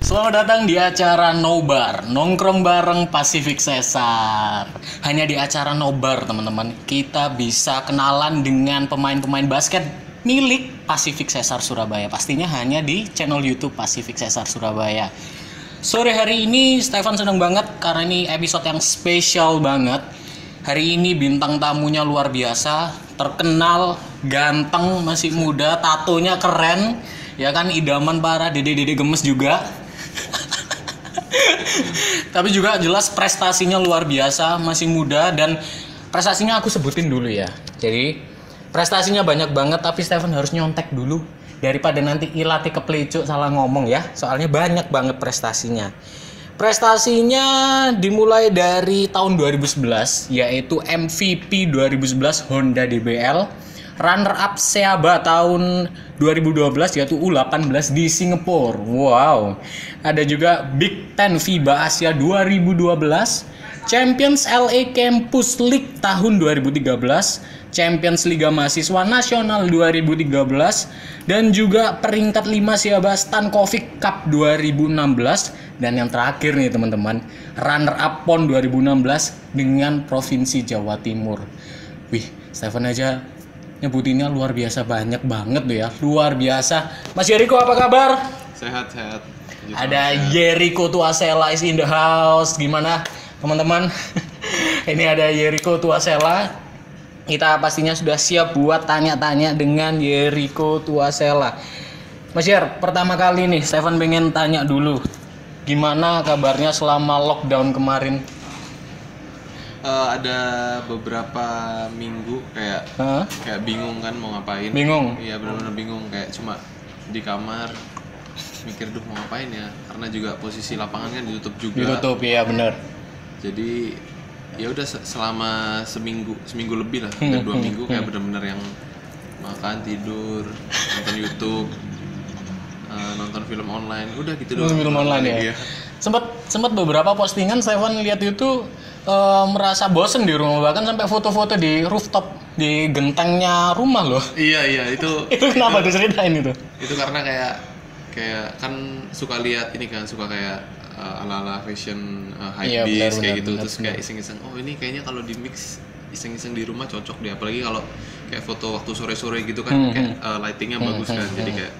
Selamat datang di acara Nobar, nongkrong bareng Pacific Caesar. Hanya di acara Nobar, teman-teman, kita bisa kenalan dengan pemain-pemain basket milik Pacific Caesar Surabaya. Pastinya hanya di channel YouTube Pacific Caesar Surabaya. Sore hari ini Stefan seneng banget karena ini episode yang spesial banget. Hari ini bintang tamunya luar biasa, terkenal, ganteng, masih muda, tatonya keren. Ya kan, idaman para dede-dede gemes juga. Tapi juga jelas prestasinya luar biasa, masih muda, dan prestasinya aku sebutin dulu ya. Jadi prestasinya banyak banget, tapi Stefan harus nyontek dulu daripada nanti ilati keplecuk salah ngomong ya. Soalnya banyak banget prestasinya. Prestasinya dimulai dari tahun 2011, yaitu MVP 2011 Honda DBL, runner up Seaba tahun 2012 yaitu U18 di Singapura. Wow. Ada juga Big Ten FIBA Asia 2012, Champions LA Campus League tahun 2013, Champions Liga Mahasiswa Nasional 2013, dan juga peringkat 5 Seaba Stankovic Cup 2016, dan yang terakhir nih teman-teman, runner up PON 2016 dengan Provinsi Jawa Timur. Wih, Stefan aja nyebutinnya luar biasa banyak banget tuh ya, luar biasa. Mas Jericho apa kabar? Sehat. Ada Jericho Tuasela is in the house. Gimana teman-teman? Ini ada Jericho Tuasela. Kita pastinya sudah siap buat tanya-tanya dengan Jericho Tuasela. Mas Jer, pertama kali nih Stefan pengen tanya dulu, gimana kabarnya selama lockdown kemarin? Ada beberapa minggu kayak bingung kan mau ngapain. Bingung? Iya, benar-benar bingung, kayak cuma di kamar mikir mau ngapain ya, karena juga posisi lapangan kan ditutup juga. Ditutup, iya benar. Jadi ya udah selama seminggu lebih lah, hampir 2 minggu kayak benar-benar yang makan, tidur, nonton YouTube, nonton film online, udah gitu doang. Film online ya. Iya. Sempat beberapa postingan Stefan lihat itu merasa bosen di rumah, bahkan sampai foto-foto di rooftop di gentengnya rumah loh. Iya itu. Itu kenapa tuh, ceritain itu? Itu karena kayak kan suka lihat ini kan, suka kayak ala-ala fashion hypebeast kayak gitu, terus kayak iseng-iseng, oh ini kayaknya kalau di mix iseng-iseng di rumah cocok deh, apalagi kalau kayak foto waktu sore-sore gitu kan, kayak lightingnya bagus kan, jadi kayak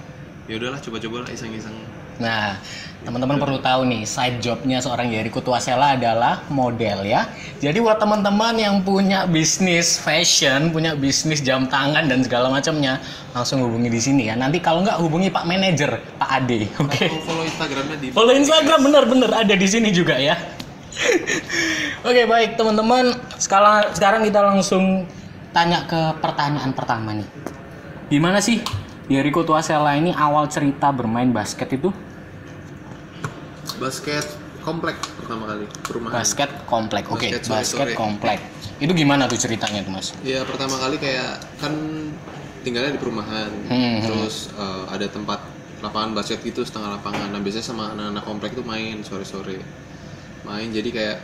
ya udahlah coba-coba lah iseng-iseng. Nah, teman-teman perlu tahu nih, side jobnya seorang Jericho Tuasela adalah model ya. Jadi buat teman-teman yang punya bisnis fashion, punya bisnis jam tangan dan segala macamnya, langsung hubungi di sini ya. Nanti kalau nggak, hubungi Pak Manajer, Pak Ade. Oke. Follow Instagramnya di. Follow Instagram, bener ada di sini juga ya. Oke, baik teman-teman. Sekarang kita langsung tanya ke pertanyaan pertama nih. Gimana sih Jericho Tuasela ini awal cerita bermain basket itu? Basket komplek pertama kali, perumahan. Basket komplek, oke. Basket sore. komplek. Itu gimana tuh ceritanya tuh, Mas? Ya pertama kali kayak kan tinggalnya di perumahan, terus ada tempat lapangan basket gitu, setengah lapangan. Nah biasanya sama anak-anak komplek itu main sore-sore. Jadi kayak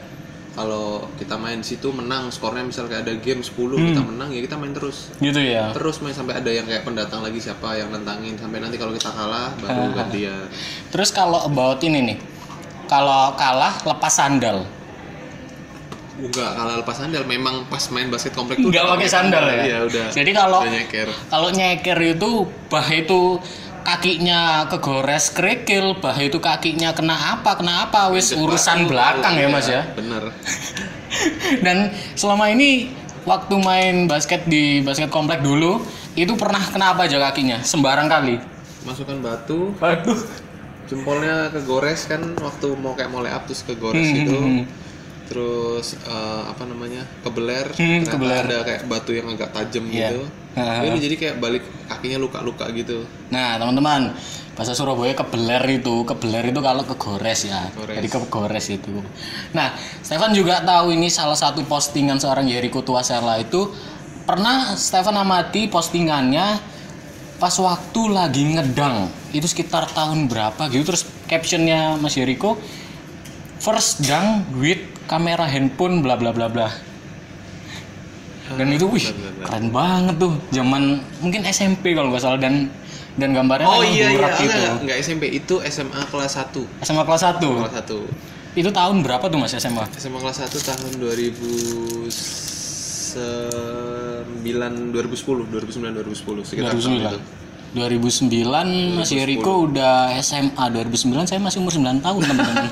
kalau kita main di situ menang, skornya misal kayak ada game 10 kita menang, ya kita main terus. Gitu ya. Terus main sampai ada yang kayak pendatang lagi, siapa yang nentangin, sampai nanti kalau kita kalah baru gantian. Terus kalau about ini nih, kalau kalah lepas sandal. Enggak kalah lepas sandal, memang pas main basket komplek tuh Enggak pakai sandal ya? Iya udah. Jadi kalau nyeker itu bah itu kakinya kegores kerikil, bah itu kakinya kena apa wis urusan belakang ya Mas ya. Bener. Dan selama ini waktu main basket di basket komplek dulu, itu pernah kena apa aja kakinya? Sembarang kali. Masukkan batu. Jempolnya kegores kan waktu mau lay up terus kegores gitu. Terus kebeler. Kebeler. Ada kayak batu yang agak tajam gitu. Ini jadi kayak balik kakinya luka-luka gitu. Nah teman-teman, bahasa Surabaya kebeler itu kalau kegores ya. Jadi kegores itu. Nah Stefan juga tahu ini salah satu postingan seorang Jericho Tuasela itu pernah Stefan amati postingannya pas waktu lagi ngedang, itu sekitar tahun berapa gitu, terus captionnya Mas Jericho, first dunk with kamera handphone bla bla bla bla. Dan itu keren banget tuh, zaman mungkin SMP kalau nggak salah, dan dan gambarnya Oh memang iya burak gitu. enggak SMP, itu SMA kelas 1. SMA kelas 1. Kelas 1. Itu tahun berapa tuh Mas SMA? SMA kelas 1 tahun 2009 2010 sekitar tahun itu. 2009 Mas Yeriko udah SMA. 2009 saya masih umur 9 tahun teman-teman.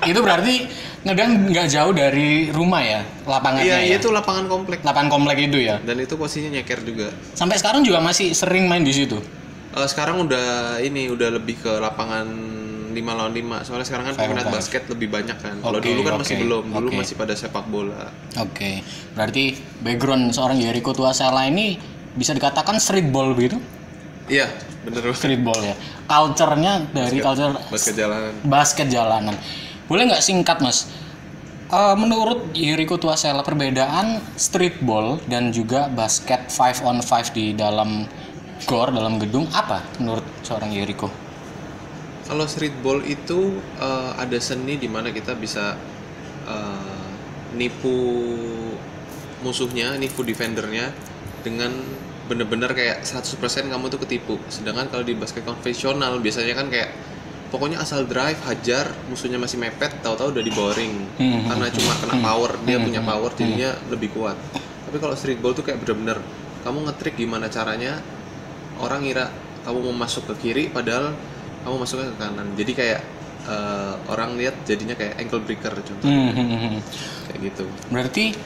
Itu berarti ngedang nggak jauh dari rumah ya lapangannya? Iya, ya? itu lapangan komplek. Lapangan komplek itu ya. Dan itu posisinya nyeker juga. Sampai sekarang juga masih sering main di situ. Sekarang udah lebih ke lapangan 5 lawan 5. Soalnya sekarang kan peminat basket lebih banyak kan. Kalau dulu kan masih belum. Dulu masih pada sepak bola. Oke. Berarti background seorang Yeriko Tuasela ini bisa dikatakan streetball begitu? Iya, bener. Streetball ya. Culture-nya dari culture basket jalanan. Boleh nggak singkat Mas? Menurut Yeriko Tuasela perbedaan streetball dan juga basket 5 on 5 di dalam gor, dalam gedung apa menurut seorang Yeriko? Kalau streetball itu ada seni di mana kita bisa nipu musuhnya, nipu defendernya dengan bener-bener kayak 100% kamu tuh ketipu. Sedangkan kalau di basket konvensional biasanya kan kayak pokoknya asal drive, hajar, musuhnya masih mepet, tahu-tahu udah di boring. Karena cuma kena power, dia punya power jadinya lebih kuat. Tapi kalau streetball tuh kayak bener-bener kamu ngetrik gimana caranya orang ngira kamu mau masuk ke kiri padahal kamu masuknya ke kanan. Jadi kayak orang lihat jadinya kayak ankle breaker contohnya. Kayak gitu. Berarti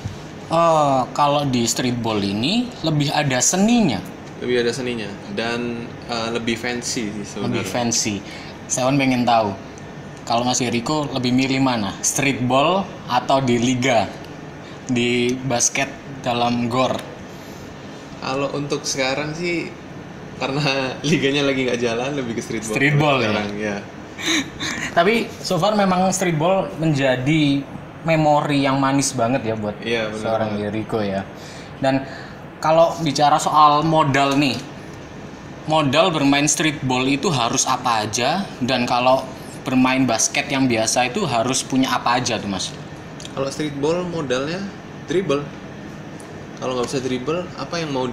kalau di streetball ini lebih ada seninya. Lebih ada seninya dan lebih fancy sih sebenarnya. Lebih fancy. Saya pengen tahu kalau Mas Yeriko lebih milih mana? Streetball atau di liga? Di basket dalam gor? Kalau untuk sekarang sih karena liganya lagi nggak jalan, lebih ke streetball. Streetball sekarang, ya. Tapi so far memang streetball menjadi memori yang manis banget ya buat seorang Yeriko ya. Dan kalau bicara soal modal nih, modal bermain streetball itu harus apa aja? Dan kalau bermain basket yang biasa itu harus punya apa aja tuh Mas? Kalau streetball modalnya dribble. Kalau nggak bisa dribble, apa yang mau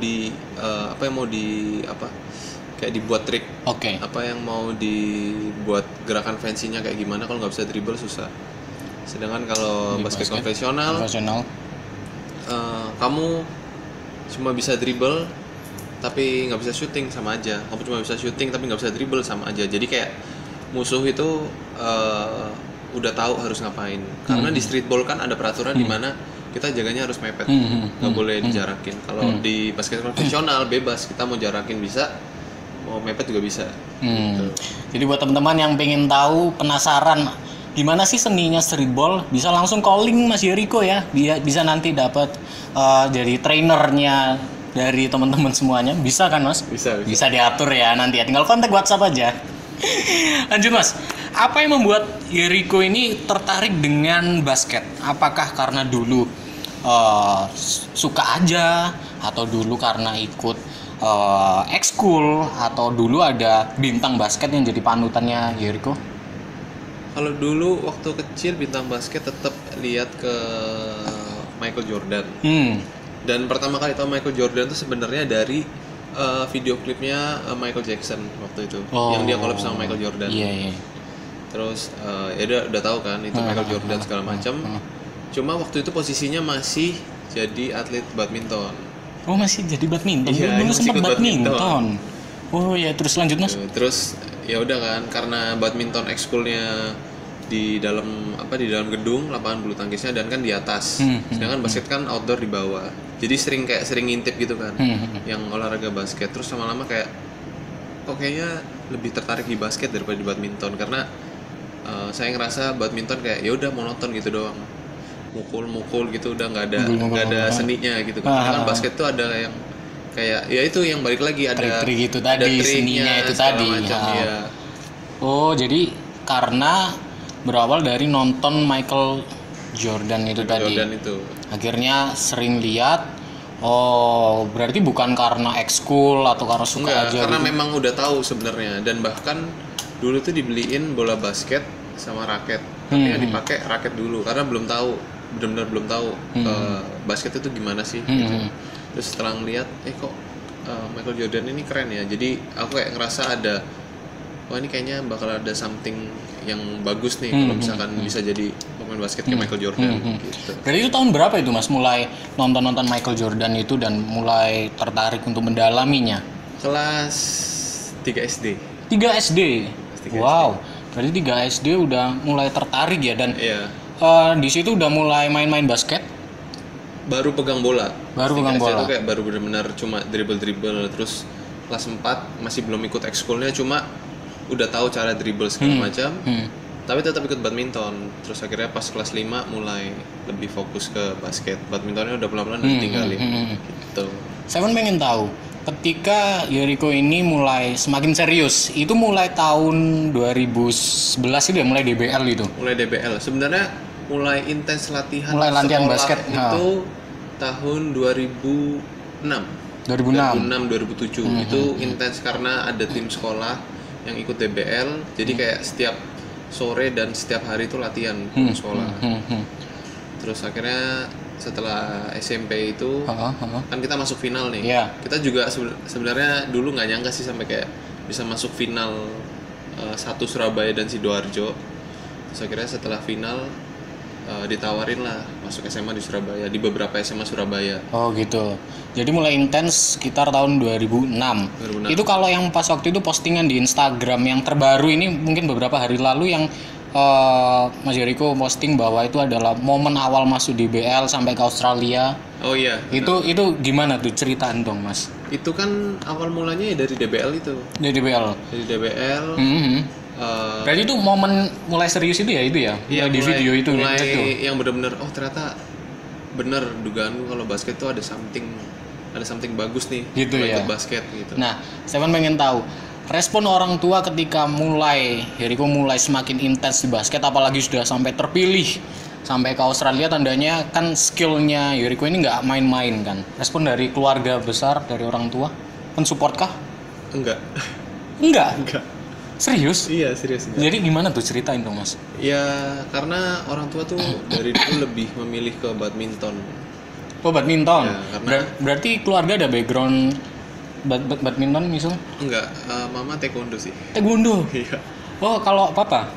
kayak dibuat trik? Oke. Apa yang mau dibuat gerakan fancy-nya kayak gimana? Kalau nggak bisa dribble susah. Sedangkan kalau basket konvensional, kamu cuma bisa dribble tapi nggak bisa shooting sama aja. Kamu cuma bisa shooting tapi nggak bisa dribble sama aja. Jadi kayak musuh itu udah tahu harus ngapain. Karena di streetball kan ada peraturan di mana kita jaganya harus mepet, nggak boleh dijarakin. Kalau di basket konvensional bebas, kita mau jarakin bisa, mau mepet juga bisa. Gitu. Jadi buat teman-teman yang pengen tahu, penasaran gimana sih seninya streetball, bisa langsung calling Mas Yeriko ya. Bisa nanti dapat jadi trainernya dari teman-teman semuanya. Bisa kan Mas? Bisa diatur ya nanti ya. Tinggal kontak WhatsApp aja. Lanjut Mas. Apa yang membuat Yeriko ini tertarik dengan basket? Apakah karena dulu suka aja, atau dulu karena ikut ekskul, atau dulu ada bintang basket yang jadi panutannya Yeriko? Kalau dulu waktu kecil bintang basket tetap lihat ke Michael Jordan. Dan pertama kali tahu Michael Jordan itu sebenarnya dari video klipnya Michael Jackson waktu itu, yang dia collab sama Michael Jordan. Iya. Terus ya udah tahu kan itu Michael Jordan segala macam. Cuma waktu itu posisinya masih jadi atlet badminton. Oh, masih jadi badminton. Iya, dulu sempat badminton. Oh ya, terus lanjut Mas. Terus ya udah kan, karena badminton ekskulnya di dalam gedung, lapangan bulu tangkisnya dan kan di atas. Sedangkan basket kan outdoor di bawah. Jadi sering ngintip gitu kan. Yang olahraga basket. Terus lama-lama kayak kok kayaknya lebih tertarik di basket daripada di badminton, karena saya ngerasa badminton kayak ya udah monoton gitu doang. Mukul gitu udah nggak ada seninya gitu kan. Karena kan basket tuh ada yang kayak ya itu yang balik lagi ada trik-trik itu tadi, seninya itu tadi. Ya. Oh, jadi karena berawal dari nonton Michael Jordan itu tadi. Akhirnya sering lihat. Oh, berarti bukan karena ekskul atau karena suka aja. Karena gitu. Memang udah tahu sebenarnya, dan bahkan dulu tuh dibeliin bola basket sama raket. Tapi yang dipakai raket dulu karena benar-benar belum tahu basket itu gimana sih gitu. Terus setelah ngeliat kok Michael Jordan ini keren ya. Jadi aku kayak ngerasa ada, wah ini kayaknya bakal ada something yang bagus nih kalau misalkan bisa jadi pemain basket kayak Michael Jordan gitu. Jadi itu tahun berapa itu Mas mulai nonton Michael Jordan itu dan mulai tertarik untuk mendalaminya? Kelas 3 SD. 3 SD. Wow. Berarti 3 SD udah mulai tertarik ya dan Iya. Di situ udah mulai main-main basket. Baru pegang bola. Baru pegang bola. Itu kayak baru benar-benar cuma dribble terus kelas 4 masih belum ikut ekskulnya, cuma udah tahu cara dribble segala macam. Tapi tetap ikut badminton. Terus akhirnya pas kelas 5 mulai lebih fokus ke basket. Badmintonnya udah pelan-pelan ditinggalin gitu. Saya pengen tahu ketika Jericho ini mulai semakin serius, itu mulai tahun 2011 itu ya, mulai DBL itu. Mulai DBL. Sebenarnya mulai intens latihan. Mulai latihan basket itu tahun 2006 2007 itu intens karena ada tim sekolah yang ikut DBL, jadi kayak setiap sore dan setiap hari itu latihan sekolah. Terus akhirnya setelah SMP itu kan kita masuk final nih. Kita juga sebenarnya dulu nggak nyangka sih sampai kayak bisa masuk final satu Surabaya dan Sidoarjo. Terus akhirnya setelah final ditawarin lah masuk SMA di Surabaya, di beberapa SMA Surabaya. Oh gitu. Jadi mulai intens sekitar tahun 2006. Itu kalau yang pas waktu itu postingan di Instagram yang terbaru ini mungkin beberapa hari lalu yang Mas Jericho posting bahwa itu adalah momen awal masuk DBL sampai ke Australia. Oh iya. Itu gimana tuh, ceritain dong Mas? Itu kan awal mulanya ya dari DBL itu. Dari DBL. Berarti itu momen mulai serius itu ya Iya, di video itu. Mulai yang benar-benar ternyata bener dugaanku kalau basket tuh ada something bagus nih gitu ya. Ikut basket gitu. Nah, saya pengen tahu respon orang tua ketika Jericho mulai semakin intens di basket, apalagi sudah sampai terpilih sampai ke Australia, tandanya kan skillnya Jericho ini nggak main-main kan. Respon dari keluarga besar, dari orang tua, mensupport kah? Enggak. Serius? Iya, serius. Enggak. Jadi gimana tuh, ceritain dong Mas? Ya karena orang tua tuh dari dulu lebih memilih ke badminton. Oh badminton? Ya, karena berarti keluarga ada background badminton misal? Enggak, mama taekwondo sih. Taekwondo? Iya. Oh kalau papa?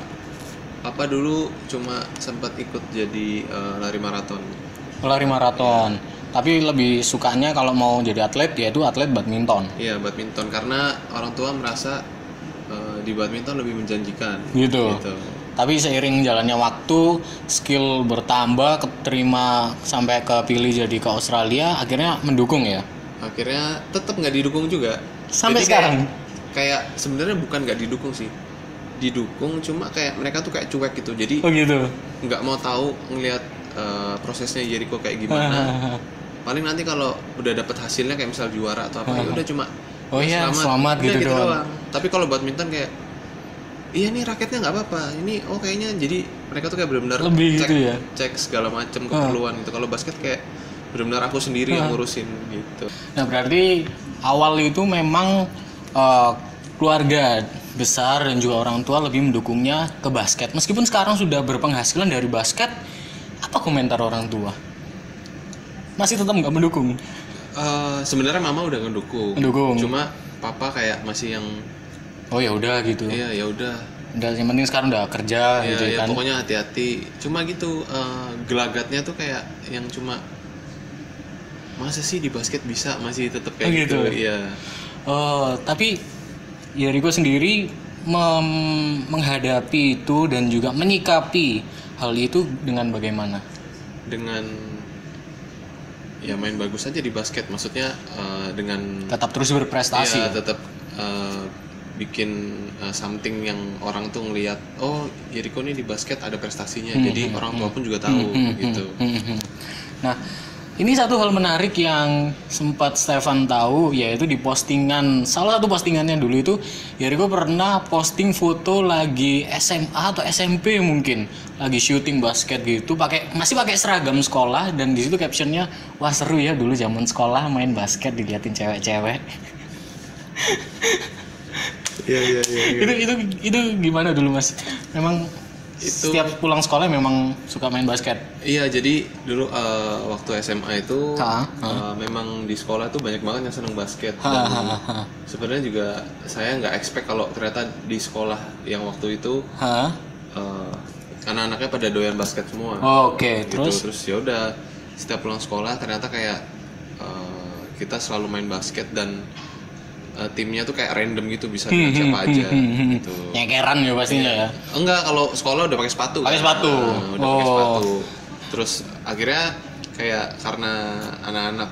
Papa dulu cuma sempat ikut jadi lari maraton. Lari maraton. Tapi lebih sukanya kalau mau jadi atlet yaitu atlet badminton. Iya badminton, karena orang tua merasa di badminton lebih menjanjikan gitu. Tapi seiring jalannya waktu, skill bertambah, keterima sampai kepilih jadi ke Australia, akhirnya mendukung ya? Akhirnya tetap nggak didukung juga sampai jadi sekarang kayak sebenarnya bukan nggak didukung sih, didukung cuma kayak mereka tuh kayak cuek gitu, jadi nggak mau tahu ngelihat prosesnya Jericho kayak gimana. Paling nanti kalau udah dapet hasilnya kayak misal juara atau apa, ya udah cuma selamat gitu doang. Tapi kalau badminton kayak iya nih raketnya nggak apa-apa, ini kayaknya, jadi mereka tuh kayak benar-benar lebih cek, gitu ya, cek segala macam keperluan gitu. Kalau basket kayak benar-benar aku sendiri yang ngurusin gitu. Nah berarti awal itu memang keluarga besar dan juga orang tua lebih mendukungnya ke basket, meskipun sekarang sudah berpenghasilan dari basket. Apa komentar orang tua? Masih tetap nggak mendukung? Sebenarnya mama udah mendukung. Cuma papa kayak masih yang ya udah gitu. Iya, ya udah. Udah yang penting sekarang udah kerja gitu kan. Pokoknya hati-hati. Cuma gitu gelagatnya tuh kayak yang cuma masa sih di basket bisa masih tetap kayak gitu. Iya. Tapi Jericho sendiri menghadapi itu dan juga menyikapi hal itu dengan bagaimana? Dengan ya main bagus aja di basket, maksudnya dengan tetap terus berprestasi. Ya, tetap bikin something yang orang tuh ngelihat, Jericho nih di basket ada prestasinya, jadi orang tua pun juga tahu gitu. Nah, ini satu hal menarik yang sempat Stefan tahu, yaitu di postingan, salah satu postingannya dulu itu Jericho pernah posting foto lagi SMA atau SMP mungkin, lagi syuting basket gitu, masih pakai seragam sekolah, dan di situ captionnya, wah seru ya dulu zaman sekolah main basket diliatin cewek-cewek. Iya. Itu gimana dulu Mas? Memang setiap pulang sekolah memang suka main basket. Iya, jadi dulu waktu SMA itu memang di sekolah tuh banyak banget yang seneng basket. Dan sebenarnya juga saya nggak expect kalau ternyata di sekolah yang waktu itu anak-anaknya pada doyan basket semua. Oke, gitu. Terus ya udah setiap pulang sekolah ternyata kayak kita selalu main basket dan timnya tuh kayak random gitu, bisa dengan siapa aja gitu. Nyekeran ya pastinya ya. Enggak, kalau sekolah udah pakai sepatu. Pakai sepatu. Udah pakai sepatu. Terus akhirnya kayak karena anak-anak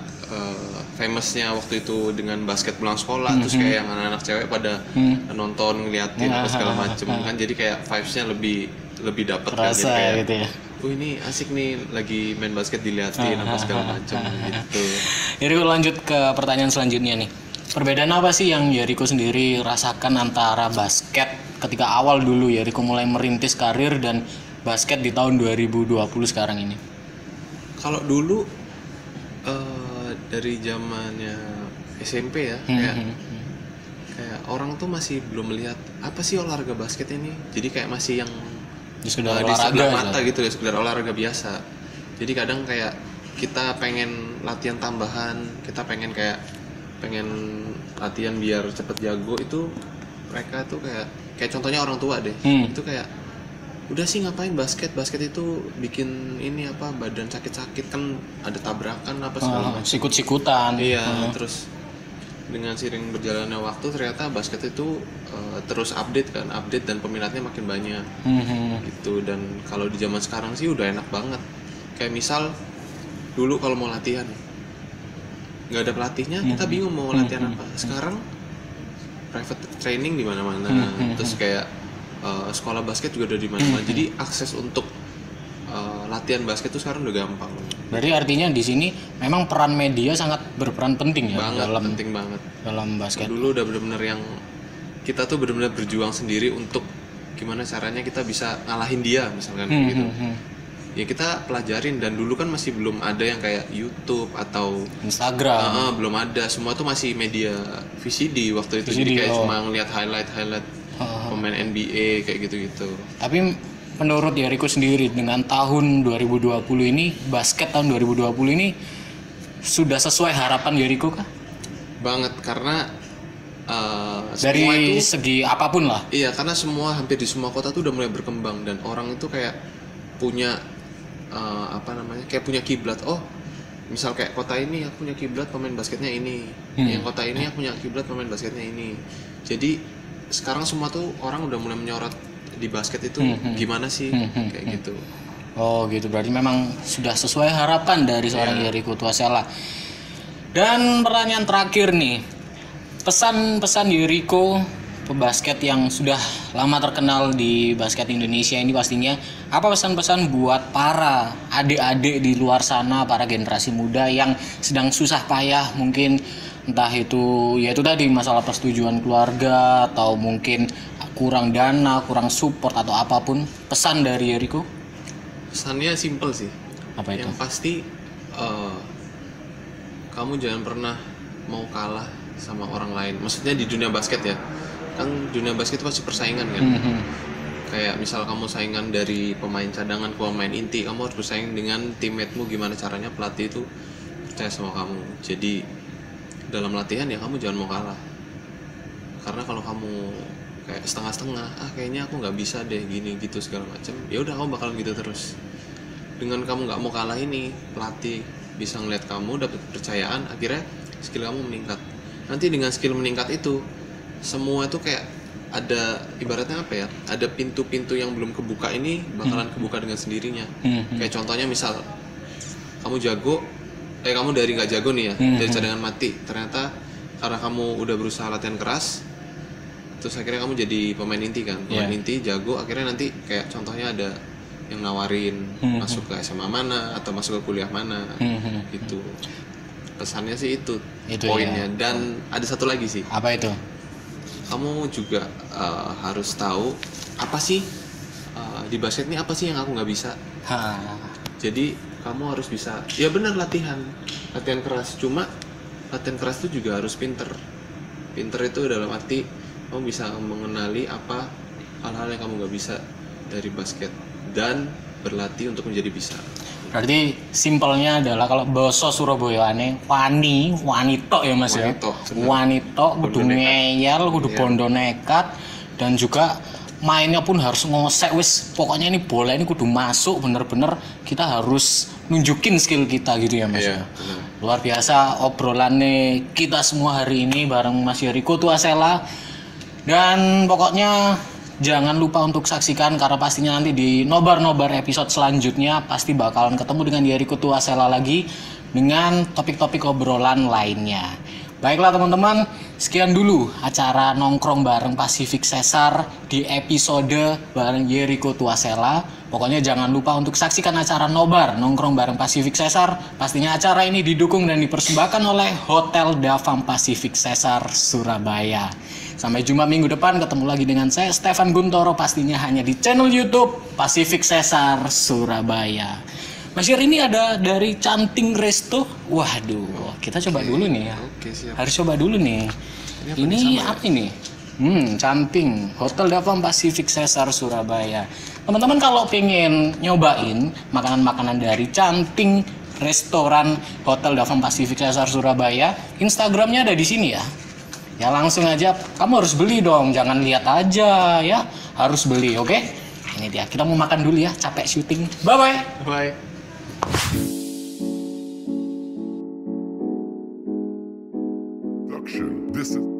famousnya waktu itu dengan basket pulang sekolah, terus kayak yang anak-anak cewek pada nonton ngeliatin apa segala macem kan, jadi kayak vibes-nya lebih dapet kan, jadi kayak gitu ya. Ini asik nih lagi main basket diliatin apa segala macem gitu. Jadi lanjut ke pertanyaan selanjutnya nih. Perbedaan apa sih yang Yeriko sendiri rasakan antara basket ketika awal dulu Yeriko mulai merintis karir dan basket di tahun 2020 sekarang ini? Kalau dulu dari zamannya SMP ya, kayak orang tuh masih belum melihat apa sih olahraga basket ini. Jadi kayak masih yang di sebelah mata gitu ya, sekedar olahraga biasa. Jadi kadang kayak kita pengen latihan tambahan, kita pengen latihan biar cepet jago, itu mereka tuh kayak contohnya orang tua deh, itu kayak udah sih ngapain basket itu bikin ini apa badan sakit kan, ada tabrakan apa segala macam, sikut-sikutan. Iya. Terus dengan seiring berjalannya waktu ternyata basket itu terus update dan peminatnya makin banyak gitu. Dan kalau di zaman sekarang sih udah enak banget, kayak misal dulu kalau mau latihan nggak ada pelatihnya, kita bingung mau latihan apa. Sekarang private training di mana-mana, terus kayak sekolah basket juga udah di mana-mana. Jadi akses untuk latihan basket itu sekarang udah gampang. Berarti artinya di sini memang peran media sangat berperan penting ya, penting banget dalam basket. Dulu udah benar-benar yang kita tuh benar-benar berjuang sendiri untuk gimana caranya kita bisa ngalahin dia misalkan gitu. Ya kita pelajarin, dan dulu kan masih belum ada yang kayak YouTube atau Instagram. Belum ada, semua tuh masih media VCD waktu itu. Jadi kayak cuma ngeliat highlight pemain NBA kayak gitu-gitu. Tapi menurut Yeriko sendiri dengan tahun 2020 ini, basket tahun 2020 ini sudah sesuai harapan Yeriko kah? Banget, karena dari segi apapun lah. Iya, karena hampir di semua kota tuh udah mulai berkembang, dan orang itu kayak punya kayak punya kiblat. Misal kayak kota ini aku punya kiblat pemain basketnya ini, yang kota ini aku punya kiblat pemain basketnya ini. Jadi sekarang semua tuh orang udah mulai menyorot di basket itu gimana sih kayak gitu. Oh gitu, berarti memang sudah sesuai harapan dari seorang Yeriko Tuasela. Dan pertanyaan terakhir nih, pesan-pesan Yeriko pebasket yang sudah lama terkenal di basket Indonesia ini pastinya, apa pesan-pesan buat para adik-adik di luar sana, para generasi muda yang sedang susah payah, mungkin entah itu ya itu tadi masalah persetujuan keluarga atau mungkin kurang dana, kurang support atau apapun, pesan dari Yeriko? Pesannya simple sih. Apa itu? Yang pasti kamu jangan pernah mau kalah sama orang lain. Maksudnya di dunia basket ya, kan dunia basket itu pasti persaingan kan. Kayak misal kamu saingan dari pemain cadangan ke pemain inti, kamu harus bersaing dengan teammate-mu. Gimana caranya pelatih itu percaya sama kamu. Jadi dalam latihan ya kamu jangan mau kalah, karena kalau kamu kayak setengah-setengah, kayaknya aku nggak bisa deh gini gitu segala macam, ya udah kamu bakalan gitu terus. Dengan kamu nggak mau kalah ini, pelatih bisa ngeliat kamu dapat kepercayaan, akhirnya skill kamu meningkat. Nanti dengan skill meningkat itu, semua itu kayak ada ibaratnya apa ya, ada pintu-pintu yang belum kebuka ini bakalan kebuka dengan sendirinya. Kayak contohnya misal kamu jago, kamu dari nggak jago nih ya, dari cadangan mati, ternyata karena kamu udah berusaha latihan keras, terus akhirnya kamu jadi pemain inti kan, pemain inti jago, akhirnya nanti kayak contohnya ada yang nawarin masuk ke SMA mana atau masuk ke kuliah mana gitu. Pesannya sih itu poinnya ya. Dan ada satu lagi sih. Apa itu? Kamu juga harus tahu apa sih di basket ini, apa sih yang aku nggak bisa. Jadi kamu harus bisa, ya benar latihan keras, cuma latihan keras itu juga harus pinter itu dalam arti kamu bisa mengenali apa hal-hal yang kamu nggak bisa, dari basket dan berlatih untuk menjadi bisa. Berarti simpelnya adalah kalau basa Surabayane wanito ya Mas ya. Wanito kudu ngeyel, kudu bondo nekat, dan juga mainnya pun harus ngosek wis. Pokoknya ini bola ini kudu masuk bener-bener, kita harus nunjukin skill kita gitu ya Mas ya. Luar biasa obrolannya kita semua hari ini bareng Mas Yeriko Tuasela. Dan pokoknya jangan lupa untuk saksikan, karena pastinya nanti di nobar-nobar episode selanjutnya pasti bakalan ketemu dengan Yeriko Tuasela lagi dengan topik-topik obrolan lainnya. Baiklah teman-teman, sekian dulu acara nongkrong bareng Pacific Cesar di episode bareng Yeriko Tuasela. Pokoknya jangan lupa untuk saksikan acara nobar nongkrong bareng Pacific Cesar. Pastinya acara ini didukung dan dipersembahkan oleh Hotel Davam Pacific Cesar Surabaya. Sampai jumpa minggu depan, ketemu lagi dengan saya Stefan Guntoro, pastinya hanya di channel YouTube Pacific Cesar Surabaya. Mas Yer, ini ada dari Canting Resto. Waduh, kita coba dulu nih ya. Siap. Harus coba dulu nih. Ini apa ini? Canting Hotel Davam Pacific Cesar Surabaya. Teman-teman kalau pengen nyobain makanan-makanan dari Canting Restoran Hotel Davam Pacific Cesar Surabaya, Instagramnya ada di sini ya. Ya langsung aja, kamu harus beli dong, jangan lihat aja ya, harus beli, oke? Ini dia, kita mau makan dulu ya, capek syuting. Bye-bye. Bye. This is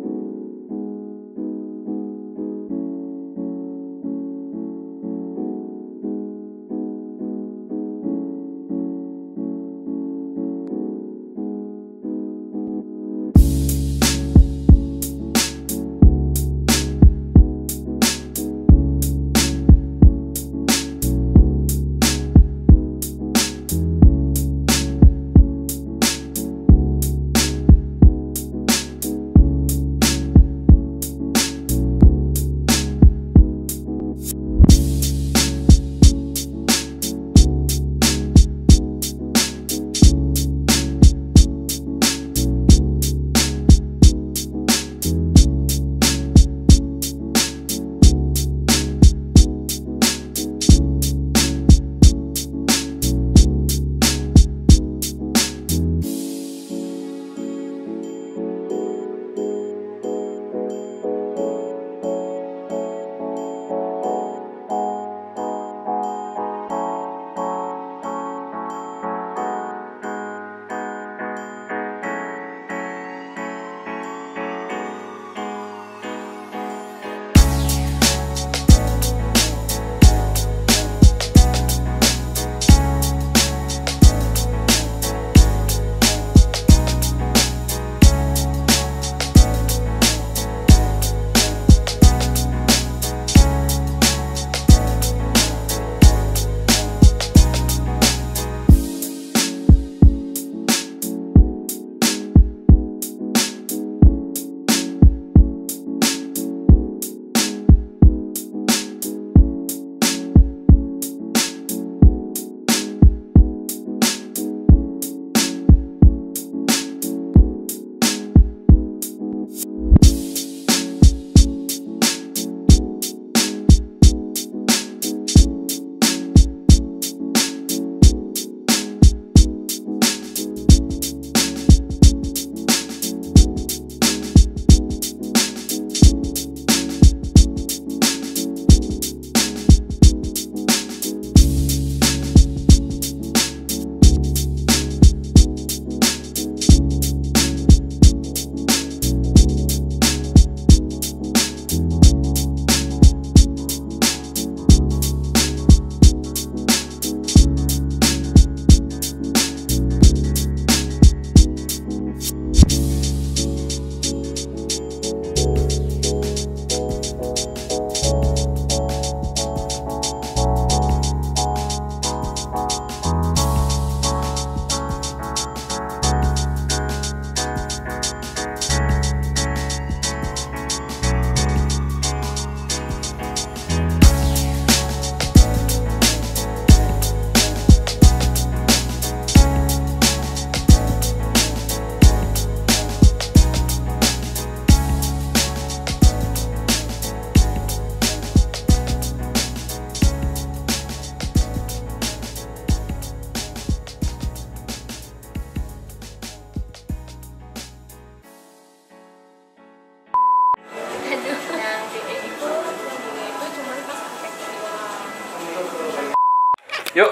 Yuk.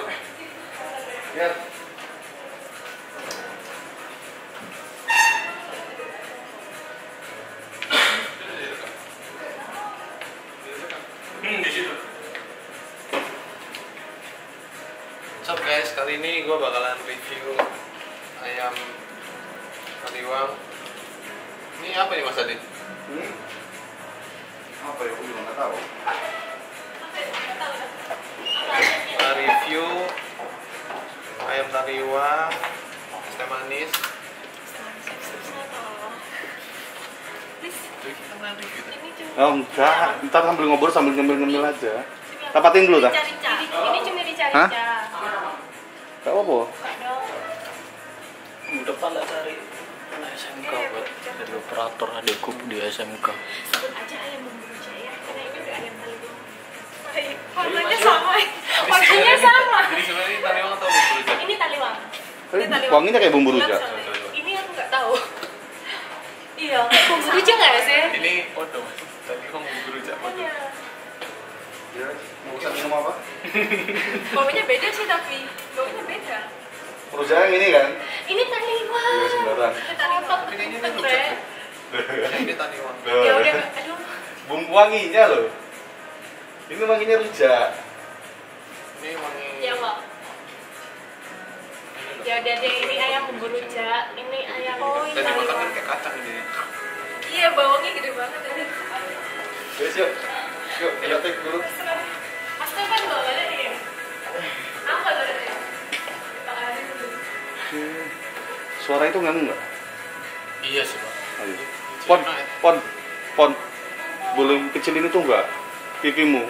Ya. Di situ. So guys, kali ini gue bakalan review ayam taliwang. Ini apa nih Mas Adi? Apa ya? Aku juga nggak tahu. Review ayam taliwang, es teh manis. Oh enggak, ntar sambil ngobrol sambil ngemil-ngemil aja. Tapatin dulu dah. Ini cuma dicari. Hah? Gak apa-apa. Depan tak cari SMK buat dari operator adekku di SMK. Sebut aja ayam bumbu jaya karena ini udah ayam taliwang. Warnanya sama. Warnanya sama. Jadi sebenarnya ini taliwang atau bumbu rujak? Ini taliwang. Wanginya kayak bumbu rujak. Ini aku nggak tahu. Iya, bumbu rujak nggak sih? Ini podo Mas. Taliwang bumbu rujak podo. Iya. Ya, mau pesan minum apa? Baunya beda sih tapi. Baunya beda. Rujak yang ini kan? Ini taliwang. Iya, sembarang. Ini taliwang. Ini rujak. Ini taliwang. Ya udah, aduh. Bumbu wanginya loh. Ini wanginya rujak. Ini wangi. Ya Pak. Ya udah deh, ini ayam bumbu rujak. Ini ayam Tadi makan kan taliwang. kayak kacang ini. Iya, bawangnya gede banget ini. Guys, yuk. Yuk, kita take dulu. Mas tuh kan bawaannya nih. Apa tuh? Tangannya dulu. Suara itu nganu nggak? Iya sih Pak. Ayo. Pon. Boleh kecilin itu nggak? Pipimu.